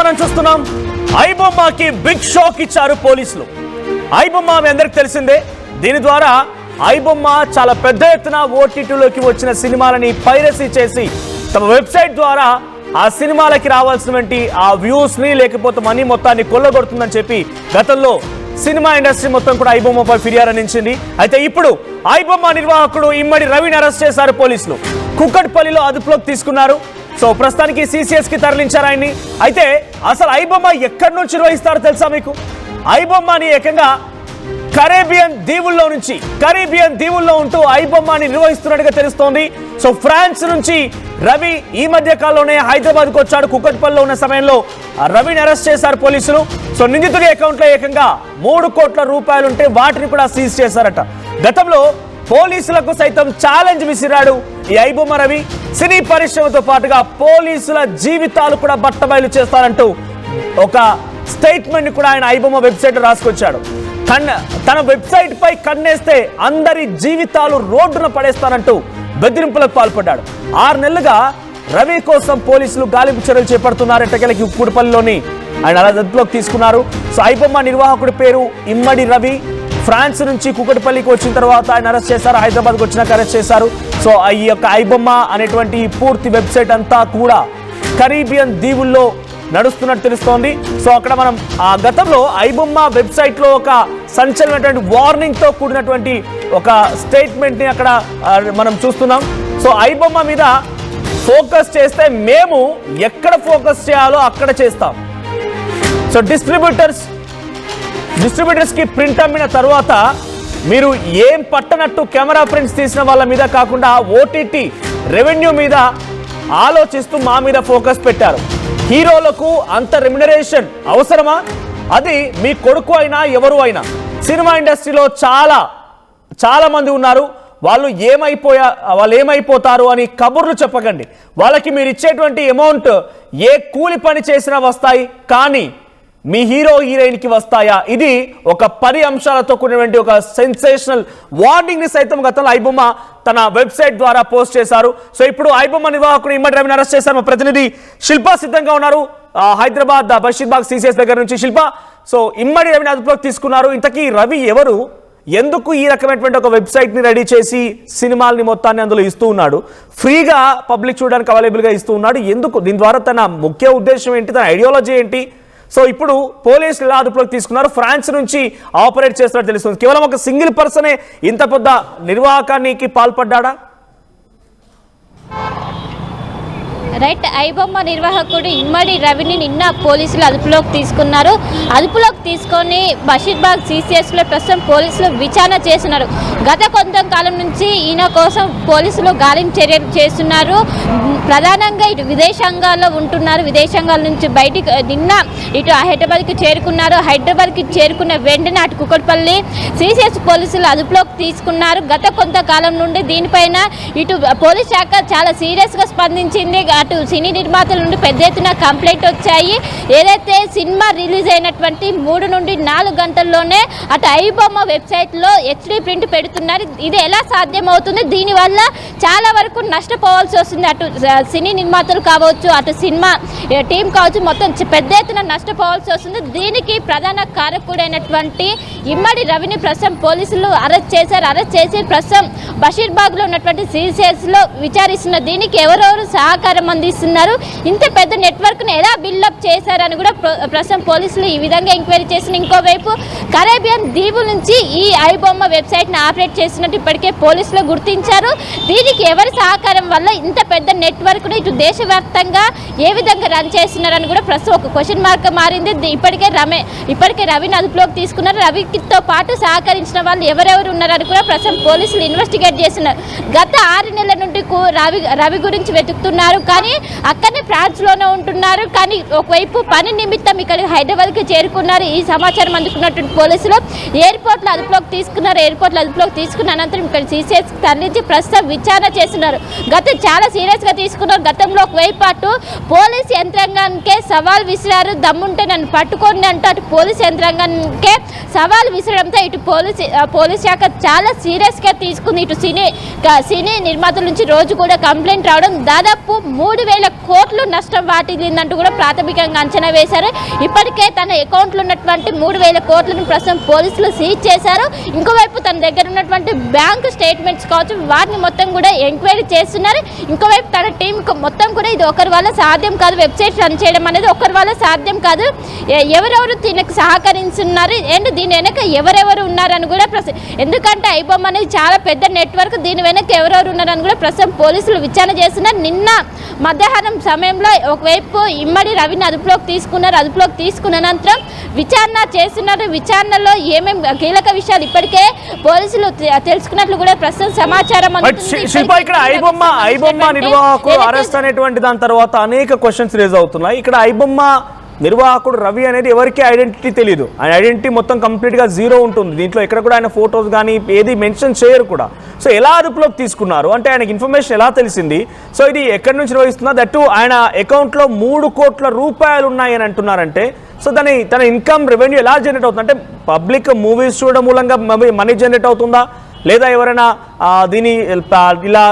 మనం చూస్తున్నాం ఐబొమ్మకి big shock ఇచ్చారు పోలీసులు. ఐబొమ్మ మీ అందరికి తెలిసిందే. దీని ద్వారా ఐబొమ్మ చాలా పెద్ద ఎత్తున ఓటీటీలోకి వచ్చిన సినిమాలని పైరసీ చేసి తమ వెబ్సైట్ ద్వారా ఆ సినిమాలకి రావాల్సినటువంటి ఆ వ్యూస్ ని లేకపోతే మనీ మొత్తాన్ని కొల్లగొడుతుందని చెప్పి గతంలో సినిమా ఇండస్ట్రీ మొత్తం కూడా ఐబొమ్మపై ఫిర్యాదు అందించింది. అయితే ఇప్పుడు ఐబొమ్మ నిర్వాహకుడు ఇమ్మడి రవిని అరెస్ట్ చేశారు పోలీసులు. కుక్కట్పల్లిలో అదుపులోకి తీసుకున్నారు. సో ప్రస్తుతానికి సిసిఎస్ కి తరలించారు ఆయన్ని. అయితే అసలు ఐబొమ్మ ఎక్కడి నుంచి నిర్వహిస్తారో తెలుసా మీకు? ఐబొమ్మని ఏకంగా కరేబియన్ దీవుల్లో ఉంటూ ఐబొమ్మని నిర్వహిస్తున్నట్టుగా తెలుస్తోంది. సో ఫ్రాన్స్ నుంచి రవి ఈ మధ్య కాలంలోనే హైదరాబాద్కు వచ్చాడు. కుక్కట్పల్లిలో ఉన్న సమయంలో రవిని అరెస్ట్ చేశారు పోలీసులు. సో నిందితుడి అకౌంట్లో ఏకంగా 3 కోట్ల రూపాయలు ఉంటే వాటిని కూడా సీజ్ చేశారట. గతంలో పోలీసులకు సైతం ఛాలెంజ్ విసిరాడు ఈ ఐబొమ్మ రవి. సినీ పరిశ్రమతో పాటుగా పోలీసుల జీవితాలు కూడా బట్టబయలు చేస్తారంటూ ఒక స్టేట్మెంట్ కూడా ఆయన ఐబొమ్మ వెబ్సైట్ రాసుకొచ్చాడు. తన వెబ్సైట్ పై కన్నేస్తే అందరి జీవితాలు రోడ్డున పడేస్తానంటూ బెదిరింపులకు పాల్పడ్డాడు. 6 నెలలుగా రవి కోసం పోలీసులు గాలింపు చర్యలు చేపడుతున్నారు. ఎట్టకేలకి కుక్కట్పల్లిలోని ఆయన అదుపులోకి తీసుకున్నారు. సో ఐబొమ్మ నిర్వాహకుడి పేరు ఇమ్మడి రవి. ఫ్రాన్స్ నుంచి కుక్కట్పల్లికి వచ్చిన తర్వాత ఆయన అరెస్ట్ చేశారు. హైదరాబాద్కి వచ్చినాక అరెస్ట్ చేశారు. సో ఈ యొక్క ఐబొమ్మ అనేటువంటి పూర్తి వెబ్సైట్ అంతా కూడా కరీబియన్ దీవుల్లో నడుస్తున్నట్టు తెలుస్తోంది. సో అక్కడ మనం ఆ గతంలో ఐబొమ్మ వెబ్సైట్ లో ఒక సంచలనటువంటి వార్నింగ్ తో కూడినటువంటి ఒక స్టేట్మెంట్ ని అక్కడ మనం చూస్తున్నాం. సో ఐబొమ్మ మీద ఫోకస్ చేస్తే మేము ఎక్కడ ఫోకస్ చేయాలో అక్కడ చేస్తాం. సో డిస్ట్రిబ్యూటర్స్ కి ప్రింట్ అమ్మిన తర్వాత మీరు ఏం పట్టనట్టు కెమెరా ప్రింట్స్ తీసిన వాళ్ళ మీద కాకుండా ఓటీటీ రెవెన్యూ మీద ఆలోచిస్తూ మా మీద ఫోకస్ పెట్టారు. హీరోలకు అంత రెమ్యునరేషన్ అవసరమా? అది మీ కొడుకు అయినా ఎవరు అయినా. సినిమా ఇండస్ట్రీలో చాలా మంది ఉన్నారు. వాళ్ళు ఏమైపోతారు అని కబుర్లు చెప్పకండి. వాళ్ళకి మీరు ఇచ్చేటువంటి అమౌంట్ ఏ కూలి పని చేసినా వస్తాయి, కానీ మీ హీరో హీరోయిన్కి వస్తాయా? ఇది ఒక 10 అంశాలతో కూడినటువంటి ఒక సెన్సేషనల్ వార్నింగ్ ని సైతం గతంలో ఐబొమ్మ తన వెబ్సైట్ ద్వారా పోస్ట్ చేశారు. సో ఇప్పుడు ఐబొమ్మ నిర్వాహకుడు ఇమ్మడి రవిని అరెస్ట్ చేశారు. మా ప్రతినిధి శిల్ప సిద్ధంగా ఉన్నారు హైదరాబాద్ బషీర్బాగ్ సిసిఎస్ దగ్గర నుంచి. శిల్ప, సో ఇమ్మడి రవిని అదుపులోకి తీసుకున్నారు. ఇంతకీ రవి ఎవరు? ఎందుకు ఈ రకమైనటువంటి ఒక వెబ్సైట్ ని రెడీ చేసి సినిమాల్ని మొత్తాన్ని అందులో ఇస్తూ ఉన్నాడు? ఫ్రీగా పబ్లిక్ చూడడానికి అవైలబుల్ గా ఇస్తూ ఉన్నాడు. ఎందుకు? దీని ద్వారా తన ముఖ్య ఉద్దేశం ఏంటి? తన ఐడియాలజీ ఏంటి? సో ఇప్పుడు పోలీసులు ఎలా అదుపులోకి తీసుకున్నారు? ఫ్రాన్స్ నుంచి ఆపరేట్ చేస్తున్నట్టు తెలుస్తుంది. కేవలం ఒక సింగిల్ పర్సనే ఇంత పెద్ద నిర్వాహకానికి పాల్పడ్డా? రైట్, ఐబొమ్మ నిర్వాహకుడు ఇమ్మడి రవిని నిన్న పోలీసులు అదుపులోకి తీసుకున్నారు. అదుపులోకి తీసుకొని బషీర్బాగ్ సిసిఎస్లో ప్రస్తుతం పోలీసులు విచారణ చేస్తున్నారు. గత కొంతకాలం నుంచి ఈయన కోసం పోలీసులు గాలింపు చర్యలు చేస్తున్నారు. ప్రధానంగా ఇటు విదేశాంగాల్లో ఉంటున్నారు. విదేశాంగాల నుంచి బయటికి నిన్న ఇటు హైదరాబాద్కి చేరుకున్నారు. హైదరాబాద్కి చేరుకున్న వెంటనే అటు కుక్కట్పల్లి సిసిఎస్ పోలీసులు అదుపులోకి తీసుకున్నారు. గత కొంతకాలం నుండి దీనిపైన ఇటు పోలీస్ శాఖ చాలా సీరియస్గా స్పందించింది. అటు సినీ నిర్మాతల నుండి పెద్ద ఎత్తున కంప్లైంట్ వచ్చాయి. ఏదైతే సినిమా రిలీజ్ అయినటువంటి 3 నుండి 4 గంటల్లోనే అటు ఐబొమ్మ వెబ్సైట్లో హెచ్డీ ప్రింట్ పెడుతున్నారు. ఇది ఎలా సాధ్యమవుతుంది? దీనివల్ల చాలా వరకు నష్టపోవాల్సి వస్తుంది. అటు సినీ నిర్మాతలు కావచ్చు, అటు సినిమా టీం కావచ్చు, మొత్తం పెద్ద ఎత్తున నష్టపోవాల్సి వస్తుంది. దీనికి ప్రధాన కారకుడైనటువంటి ఇమ్మడి రవిని ప్రస్తుతం పోలీసులు అరెస్ట్ చేశారు. అరెస్ట్ చేసి ప్రస్తుతం బషీర్బాగ్లో ఉన్నటువంటి సిసిఎస్లో విచారిస్తున్న. దీనికి ఎవరెవరు సహకారం అందిస్తున్నారు, ఇంత పెద్ద నెట్వర్క్ను ఎలా బిల్డప్ చేశారని కూడా ప్రస్తుతం పోలీసులు ఈ విధంగా ఎంక్వైరీ చేసిన. ఇంకోవైపు కరేబియన్ దీవుల నుంచి ఈ ఐబొమ్మ వెబ్సైట్ని ఆపరేట్ చేస్తున్నట్టు ఇప్పటికే పోలీసులు గుర్తించారు. దీనికి ఎవరి సహకారం వల్ల ఇంత పెద్ద నెట్వర్క్ను ఇటు దేశవ్యాప్తంగా ఏ విధంగా రన్ చేస్తున్నారని కూడా ప్రస్తుతం ఒక క్వశ్చన్ మార్క్ మారింది. ఇప్పటికే రవిని అదుపులోకి తీసుకున్నారు. రవితో పాటు సహకరించిన వాళ్ళు ఎవరెవరు ఉన్నారని కూడా ప్రస్తుతం పోలీసులు ఇన్వెస్టిగేట్ చేస్తున్నారు. గత 6 నెలల నుండి రవి గురించి వెతుకుతున్నారు, కానీ అక్కడనే ఫ్రాన్స్లోనే ఉంటున్నారు. కానీ ఒకవైపు పని నిమిత్తం ఇక్కడ హైదరాబాద్కి చేరుకున్నారు. ఈ సమాచారం అందుకున్నటువంటి పోలీసులు ఎయిర్పోర్ట్లో అదుపులోకి తీసుకున్నారు. ఎయిర్పోర్ట్లో అదుపులోకి తీసుకున్న అనంతరం ఇక్కడ సిసిఎస్కి తరలించి ప్రస్తుతం విచారణ చేస్తున్నారు. చాలా సీరియస్గా తీసుకున్నారు. గతంలో ఒకవైపు అటు పోలీస్ యంత్రాంగానికే సవాల్ విసిరారు. దమ్ముంటే నన్ను పట్టుకోండి అంటూ అటు పోలీస్ యంత్రాంగానికే సవాల్ విసరడంతో ఇటు పోలీస్ శాఖ చాలా సీరియస్గా తీసుకుంది. ఇటు సినీ నిర్మాతల నుంచి రోజు కూడా కంప్లైంట్ రావడం, దాదాపు 3,000 కోట్లు నష్టం వాటిల్లిందంటూ కూడా ప్రాథమికంగా అంచనా వేశారు. ఇప్పటికే తన అకౌంట్లో ఉన్నటువంటి 3,000 కోట్లను ప్రస్తుతం పోలీసులు సీజ్ చేశారు. ఇంకోవైపు తన దగ్గర ఉన్నటువంటి బ్యాంకు స్టేట్మెంట్స్ కావచ్చు వాటిని మొత్తం కూడా ఎంక్వైరీ చేస్తున్నారు. ఇంకోవైపు తన టీం మొత్తం కూడా ఇది ఒకరి వల్ల సాధ్యం కాదు, వెబ్సైట్ రన్ చేయడం అనేది ఒకరి వల్ల సాధ్యం కాదు, ఎవరెవరు దీనికి సహకరిస్తున్నారు అండ్ దీని వెనక ఎవరెవరు ఉన్నారని కూడా ఎందుకంటే ఐబొమ్మ అనేది చాలా పెద్ద నెట్వర్క్, దీని వెనక ఎవరెవరు ఉన్నారని కూడా ప్రస్తుతం పోలీసులు విచారణ చేస్తున్నారు. నిన్న మధ్యాహ్నం సమయంలో ఒకవైపు ఇమ్మడి రవిని అదుపులోకి తీసుకున్న అనంతరం విచారణ చేస్తున్నారు. విచారణలో ఏమేమి కీలక విషయాలు ఇప్పటికే పోలీసులు తెలుసుకున్నట్లు కూడా ప్రస్తుతం సమాచారం ఇక్కడ ఐబొమ్మ నిర్వాహకుడు అరెస్ట్ అనేటువంటి దాని తర్వాత అనేక క్వశ్చన్స్ రేజ్ అవుతున్నాయి. ఇక్కడ ఐబొమ్మ నిర్వాహకుడు రవి అనేది ఎవరికి ఐడెంటిటీ తెలియదు, ఆయన ఐడెంటిటీ మొత్తం కంప్లీట్గా జీరో ఉంటుంది. దీంట్లో ఎక్కడ కూడా ఆయన ఫొటోస్ కానీ ఏది మెన్షన్ చేయరు కూడా. సో ఎలా అదుపులోకి తీసుకున్నారు అంటే ఆయనకి ఇన్ఫర్మేషన్ ఎలా తెలిసింది, సో ఇది ఎక్కడి నుంచి నిర్వహిస్తున్నా దట్టు ఆయన అకౌంట్లో 3 కోట్ల రూపాయలు ఉన్నాయని అంటున్నారంటే సో తన ఇన్కమ్ రెవెన్యూ ఎలా జనరేట్ అవుతుంది అంటే పబ్లిక్ మూవీస్ చూడడం మూలంగా మనీ జనరేట్ అవుతుందా, లేదా ఎవరైనా దీని ఇలా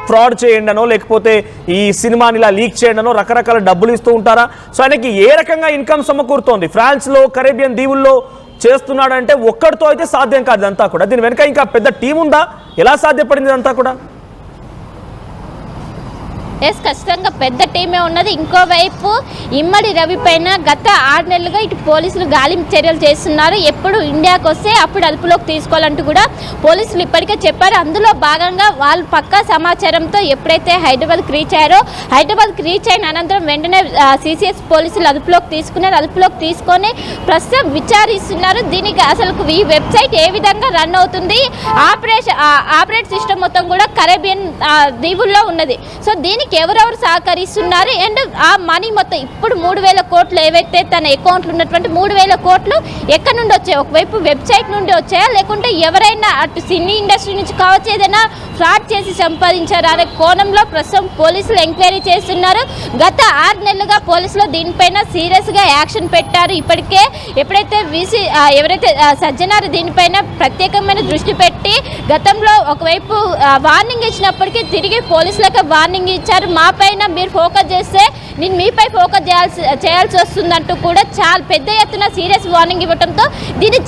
ఫ్రాడ్ చేయండనో లేకపోతే ఈ సినిమాని ఇలా లీక్ చేయడనో రకరకాల డబ్బులు ఇస్తూ ఉంటారా? సో ఆయనకి ఏ రకంగా ఇన్కమ్ సమకూరుతోంది? ఫ్రాన్స్లో కరేబియన్ దీవుల్లో చేస్తున్నాడంటే ఒక్కడితో అయితే సాధ్యం కాదు ఇదంతా కూడా. దీని వెనక ఇంకా పెద్ద టీం ఉందా? ఎలా సాధ్యపడింది ఇదంతా కూడా? ఖచ్చితంగా పెద్ద టీమే ఉన్నది. ఇంకోవైపు ఇమ్మడి రవి పైన గత 6 నెలలుగా ఇటు పోలీసులు గాలింపు చర్యలు చేస్తున్నారు. ఎప్పుడు ఇండియాకు వస్తే అప్పుడు అదుపులోకి తీసుకోవాలంటూ కూడా పోలీసులు ఇప్పటికే చెప్పారు. అందులో భాగంగా వాళ్ళు పక్కా సమాచారంతో ఎప్పుడైతే హైదరాబాద్కి రీచ్ అయిన అనంతరం వెంటనే సిసిఎస్ పోలీసులు అదుపులోకి తీసుకొని ప్రస్తుతం విచారిస్తున్నారు. దీనికి అసలు ఈ వెబ్సైట్ ఏ విధంగా రన్ అవుతుంది, ఆపరేట్ సిస్టమ్ మొత్తం కూడా కరేబియన్ దీవుల్లో ఉన్నది. సో దీనికి ఎవరెవరు సహకరిస్తున్నారు అండ్ ఆ మనీ మొత్తం ఇప్పుడు 3,000 కోట్లు ఏవైతే తన అకౌంట్లో ఉన్నటువంటి 3,000 కోట్లు ఎక్కడి నుండి వచ్చాయి? ఒకవైపు వెబ్సైట్ నుండి వచ్చాయా లేకుంటే ఎవరైనా అటు సినీ ఇండస్ట్రీ నుంచి కావచ్చు ఏదైనా ఫ్రాడ్ చేసి సంపాదించారు అనే కోణంలో ప్రస్తుతం పోలీసులు ఎంక్వైరీ చేస్తున్నారు. గత 6 నెలలుగా పోలీసులు దీనిపైన సీరియస్గా యాక్షన్ పెట్టారు. ఇప్పటికే ఎవరైతే సజ్జనారు దీనిపైన ప్రత్యేకమైన దృష్టి పెట్టి గతంలో ఒకవైపు వార్నింగ్ ఇచ్చినప్పటికీ తిరిగి పోలీసులకు వార్నింగ్ ఇచ్చారు. మా పైన మీరు ఫోకస్ చేస్తే నేను మీపై ఫోకస్ చేయాల్సి వస్తుందంటూ కూడా చాలా పెద్ద ఎత్తున సీరియస్ వార్నింగ్ ఇవ్వడంతో దీన్ని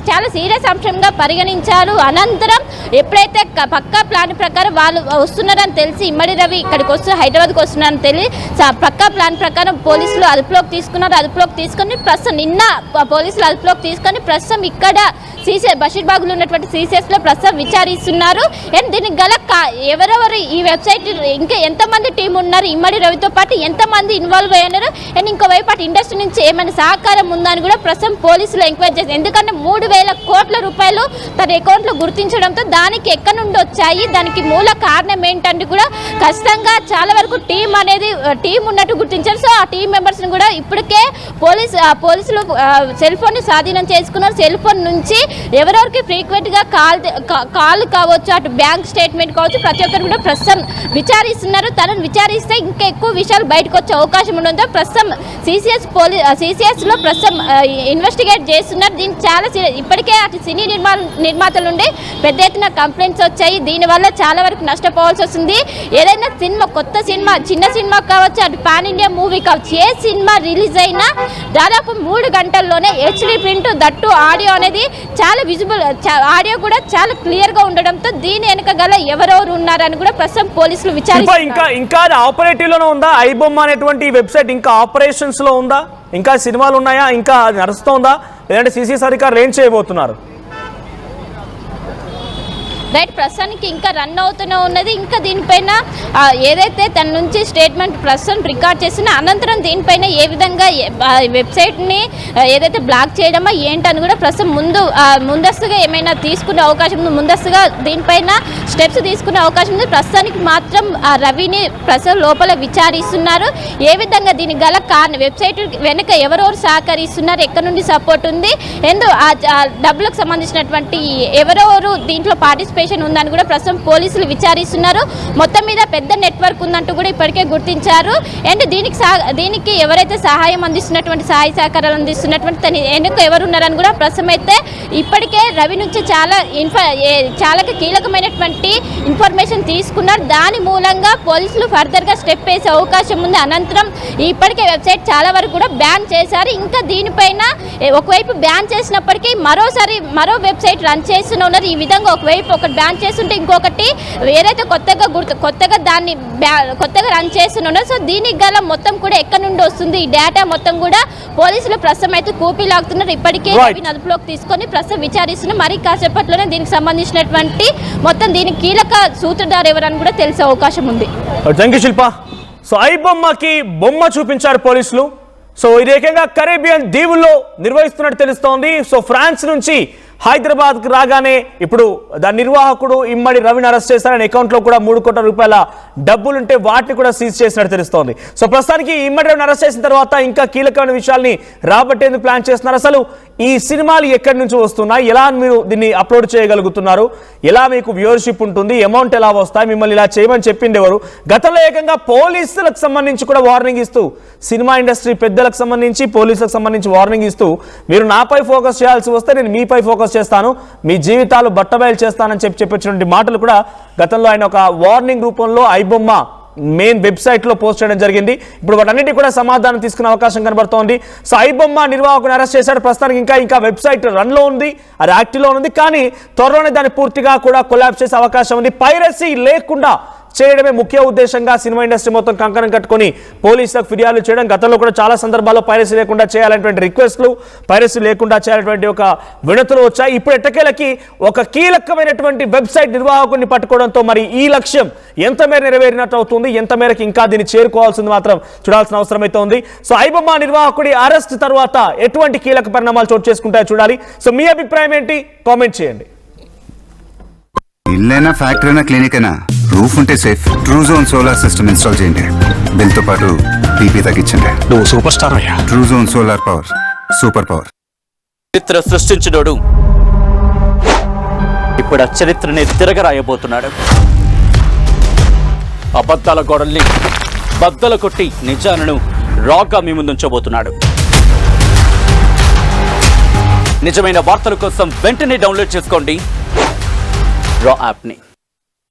చాలా సీరియస్ అంశంగా పరిగణించారు. అనంతరం ఎప్పుడైతే పక్కా ప్లాన్ ప్రకారం వాళ్ళు వస్తున్నారని తెలిసి ఇమ్మడి రవి ఇక్కడికి హైదరాబాద్కి వస్తున్నారని తెలిసి పక్కా ప్లాన్ ప్రకారం పోలీసులు అదుపులోకి తీసుకొని ప్రస్తుతం నిన్న పోలీసులు అదుపులోకి తీసుకొని ప్రస్తుతం ఇక్కడ బషీర్బాగ్లో ఉన్నటువంటి సిసిఎస్లో ప్రస్తుతం విచారిస్తున్నారు. అండ్ దీనికి గల ఎవరెవరు ఈ వెబ్సైట్ ఇంకా ఎంతమంది టీం ఉన్నారు, ఇమ్మడి రవితో పాటు ఎంతమంది ఇన్వాల్వ్ అయ్యారు అండ్ ఇంకోవైపు అటు ఇండస్ట్రీ నుంచి ఏమైనా సహకారం ఉందని కూడా ప్రస్తుతం పోలీసులు ఎంక్వైరీ చేశారు. ఎందుకంటే 3,000 కోట్ల రూపాయలు తన అకౌంట్లో గుర్తించడంతో దానికి ఎక్కడి నుండి వచ్చాయి, దానికి మూల కారణం ఏంటంటే కూడా ఖచ్చితంగా చాలా వరకు టీం ఉన్నట్టు గుర్తించారు. సో ఆ టీం మెంబర్స్ని కూడా ఇప్పటికే పోలీసులు సెల్ ఫోన్ని స్వాధీనం చేసుకున్నారు. సెల్ ఫోన్ నుంచి ఎవరెవరికి ఫ్రీక్వెంట్గా కాల్ కావచ్చు, అటు బ్యాంక్ స్టేట్మెంట్ కావచ్చు, ప్రతి ఒక్కరు కూడా ప్రస్తుతం విచారిస్తున్నారు. తనను విచారిస్తే ఇంకా ఎక్కువ విషయాలు బయటకు వచ్చే అవకాశం ఉండడంతో ప్రస్తుతం సిసిఎస్లో ప్రస్తుతం ఇన్వెస్టిగేట్ చేస్తున్నారు. దీనికి చాలా ఇప్పటికే అటు సినీ నిర్మాతల నుండి పెద్ద ఎత్తున కంప్లైంట్స్ వచ్చాయి. దీనివల్ల చాలా వరకు నష్టపోవాల్సి వస్తుంది. ఏదైనా సినిమా కొత్త సినిమా చిన్న సినిమా కావచ్చు, అటు పాన్ ఇండియా మూవీ కావచ్చు, ఏ సినిమా రిలీజ్ అయినా దాదాపు 3 గంటల్లోనే హెచ్డి ప్రింట్ దట్టు ఆడియో అనేది చాలా విజిబుల్, ఆడియో కూడా చాలా క్లియర్గా ఉండడంతో దీని వెనక గల ఎవరెవరు ఉన్నారని కూడా ప్రస్తుతం పోలీసులు విచారిస్తున్నారు. ఇంకా ఆపరేటివ్ లోనే ఉందా ఐబొమ్మ అనేటువంటి వెబ్సైట్? ఇంకా ఆపరేషన్స్ లో ఉందా? ఇంకా సినిమాలు ఉన్నాయా? ఇంకా నడుస్తుందా? లేదంటే సిసిఎస్ అధికారులు ఏం చేయబోతున్నారు? రైట్, ప్రస్తుతానికి ఇంకా రన్ అవుతూనే ఉన్నది. ఇంకా దీనిపైన ఏదైతే తన నుంచి స్టేట్మెంట్ ప్రస్తుతం రికార్డ్ చేసిన అనంతరం దీనిపైన ఏ విధంగా వెబ్సైట్ని ఏదైతే బ్లాక్ చేయడమో ఏంటని కూడా ప్రస్తుతం ముందస్తుగా ఏమైనా తీసుకునే అవకాశం ఉంది, ముందస్తుగా దీనిపైన స్టెప్స్ తీసుకునే అవకాశం ఉంది. ప్రస్తుతానికి మాత్రం రవిని ప్రస్తుతం లోపల విచారిస్తున్నారు. ఏ విధంగా దీనికి గల వెబ్సైట్ వెనుక ఎవరెవరు సహకరిస్తున్నారు, ఎక్కడి నుండి సపోర్ట్ ఉంది, డబ్బులకు సంబంధించినటువంటి ఎవరెవరు దీంట్లో పార్టిసిపేట్ ఇన్ఫర్మేషన్ ఉందని కూడా ప్రస్తుతం పోలీసులు విచారిస్తున్నారు. మొత్తం మీద పెద్ద నెట్వర్క్ ఉందంటూ కూడా ఇప్పటికే గుర్తించారు. అండ్ దీనికి ఎవరైతే సహాయం అందిస్తున్నటువంటి సహాయ సహకారాలు అందిస్తున్నటువంటి తన వెనుక ఎవరు ఉన్నారని కూడా ప్రస్తుతం అయితే ఇప్పటికే రవి నుంచి చాలా కీలకమైనటువంటి ఇన్ఫర్మేషన్ తీసుకున్నారు. దాని మూలంగా పోలీసులు ఫర్దర్గా స్టెప్ వేసే అవకాశం ఉంది. అనంతరం ఇప్పటికే వెబ్సైట్ చాలా వరకు కూడా బ్యాన్ చేశారు. ఇంకా దీనిపైన ఒకవైపు బ్యాన్ చేసినప్పటికీ మరో వెబ్సైట్ రన్ చేస్తూనే ఉన్నారు. ఈ విధంగా ఒకవైపు ఒకటి బ్యాన్ చేస్తుంటే ఇంకొకటి ఏదైతే కొత్తగా రన్ చేస్తున్నారు. సో దీనికి గల మొత్తం కూడా ఎక్కడి నుండి వస్తుంది ఈ డేటా మొత్తం కూడా పోలీసులు ప్రస్తుతం అయితే కూపీ లాగుతున్నారు. ఇప్పటికే అదుపులోకి తీసుకొని ప్రస్తుతం విచారిస్తున్నారు. మరి కాసేపట్లోనే దీనికి సంబంధించినటువంటి మొత్తం దీనికి కీలక సూత్రధారు ఎవరని కూడా తెలిసే అవకాశం ఉంది. Thank you Shilpa. సో ఐబొమ్మకి బొమ్మ చూపించారు పోలీసులు. సో ఇది ఏకంగా కరేబియన్ దీవుల్లో నిర్వహిస్తున్నట్టు తెలుస్తోంది. సో ఫ్రాన్స్ నుంచి హైదరాబాద్కి రాగానే ఇప్పుడు దాని నిర్వాహకుడు ఇమ్మడి రవిని అరెస్ట్ చేశారని అకౌంట్లో కూడా 3 కోట్ల రూపాయల డబ్బులుంటే వాటిని కూడా సీజ్ చేసినట్టు తెలుస్తోంది. సో ప్రస్తుతానికి ఇమ్మడి రవిని అరెస్ట్ చేసిన తర్వాత ఇంకా కీలకమైన విషయాల్ని రాబట్టేందుకు ప్లాన్ చేస్తున్నారు. అసలు ఈ సినిమాలు ఎక్కడి నుంచి వస్తున్నాయి, ఎలా మీరు దీన్ని అప్లోడ్ చేయగలుగుతున్నారు, ఎలా మీకు వ్యూవర్షిప్ ఉంటుంది, అమౌంట్ ఎలా వస్తాయి, మిమ్మల్ని ఇలా చేయమని చెప్పింది ఎవరు, గతంలో ఏకంగా పోలీసులకు సంబంధించి కూడా వార్నింగ్ ఇస్తూ సినిమా ఇండస్ట్రీ పెద్దలకు సంబంధించి పోలీసులకు సంబంధించి వార్నింగ్ ఇస్తూ మీరు నాపై ఫోకస్ చేయాల్సి వస్తే నేను మీపై ఫోకస్ చేస్తాను, మీ జీవితాలు బట్టబయలు చేస్తానని చెప్పినటువంటి మాటలు కూడా గతంలో ఆయన ఒక వార్నింగ్ రూపంలో ఐబొమ్మ మెయిన్ వెబ్సైట్ లో పోస్ట్ చేయడం జరిగింది. ఇప్పుడు వాటన్నిటి కూడా సమాధానం తీసుకునే అవకాశం కనబడుతోంది. సో ఐబొమ్మ నిర్వాహకుని అరెస్ట్ చేశాడు. ప్రస్తుతానికి ఇంకా వెబ్సైట్ రన్ లో ఉంది, అది యాక్టివ్ లో ఉంది. కానీ త్వరలోనే దాన్ని పూర్తిగా కూడా కొలాప్స్ చేసే అవకాశం ఉంది. పైరసీ లేకుండా చేయడమే ముఖ్య ఉద్దేశంగా సినిమా ఇండస్ట్రీ మొత్తం కంకణం కట్టుకొని పోలీసులకు ఫిర్యాదులు చేయడం. గతంలో కూడా చాలా సందర్భాల్లో పైరసీ లేకుండా చేయాలనేటువంటి రిక్వెస్ట్లు, పైరసీ లేకుండా చేయాలనేటువంటి ఒక వినతులు వచ్చాయి. ఇప్పుడు ఎట్టకేలకి ఒక కీలకమైనటువంటి వెబ్సైట్ నిర్వాహకుడిని పట్టుకోవడంతో మరి ఈ లక్ష్యం ఎంత మేర నెరవేరినట్టు అవుతుంది, ఎంత మేరకు ఇంకా దీన్ని చేరుకోవాల్సింది మాత్రం చూడాల్సిన అవసరం అయితే ఉంది. సో ఐబొమ్మ నిర్వాహకుడి అరెస్ట్ తర్వాత ఎటువంటి కీలక పరిణామాలు చోటు చేసుకుంటాయో చూడాలి. సో మీ అభిప్రాయం ఏంటి, కామెంట్ చేయండి. ఇల్లైనా ఫ్యాక్టరీ అయినా క్లినిక్ అయినా రూఫ్ ఉంటే safe. Truzon solar system install చేయండి. బిల్ తో పాటు టీపీ తగ్గించండి. నువ్వు సూపర్ స్టార్ అయ్యా. Truzon solar power, super power. చరిత్ర సృష్టించినోడు ఇప్పుడు ఆ చరిత్రని తిరగరాయబోతున్నాడు. అబద్ధాల గోడల్ని బద్దలు కొట్టి నిజాలను రాగా మీ ముందుంచబోతున్నాడు. నిజమైన వార్తల కోసం వెంటనే డౌన్లోడ్ చేసుకోండి రా యాప్ని.